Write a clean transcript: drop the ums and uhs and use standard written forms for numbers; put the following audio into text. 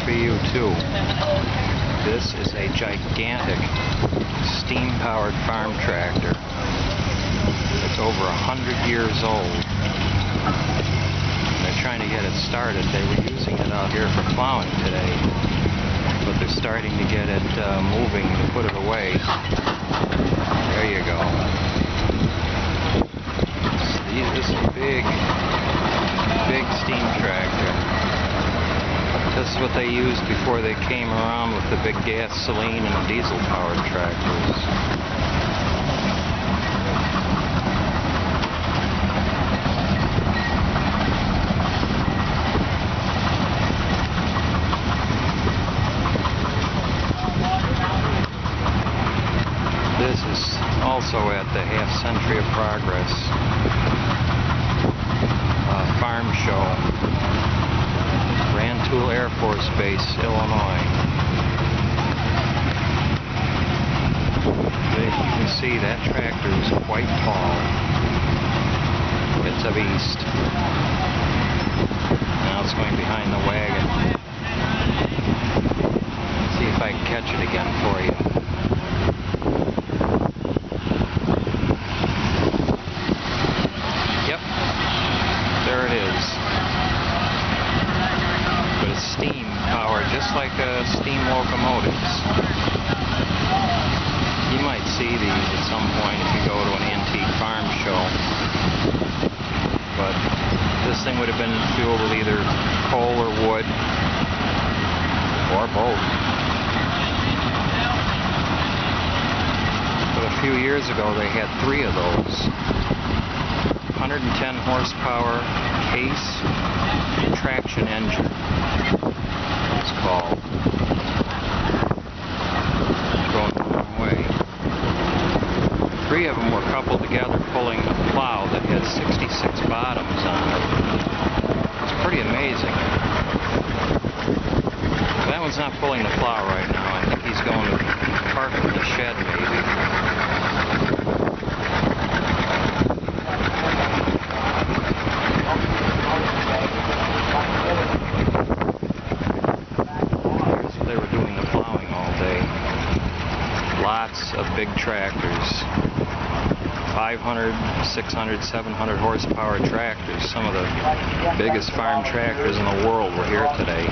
RBU2. This is a gigantic steam-powered farm tractor. It's over 100 years old. They're trying to get it started. They were using it out here for plowing today, but they're starting to get it moving to put it away. There you go. See, this is a big steam tractor. This is what they used before they came around with the big gasoline and diesel-powered tractors. This is also at the Half Century of Progress farm show, Rantoul Air Force Base, Illinois. You can see that tractor is quite tall. It's a beast. Now it's going behind the wagon. Let's see if I can catch it again for you. There it is. But it's steam powered, just like steam locomotives. You might see these at some point if you go to an antique farm show. But this thing would have been fueled with either coal or wood, or both. But a few years ago they had 3 of those. 110 horsepower case traction engine, it's called. Going a long way. 3 of them were coupled together pulling a plow that had 66 bottoms on it. It's pretty amazing. That one's not pulling the plow right now. I think he's going to park in the shed maybe. They were doing the plowing all day. Lots of big tractors. 500, 600, 700 horsepower tractors. Some of the biggest farm tractors in the world were here today.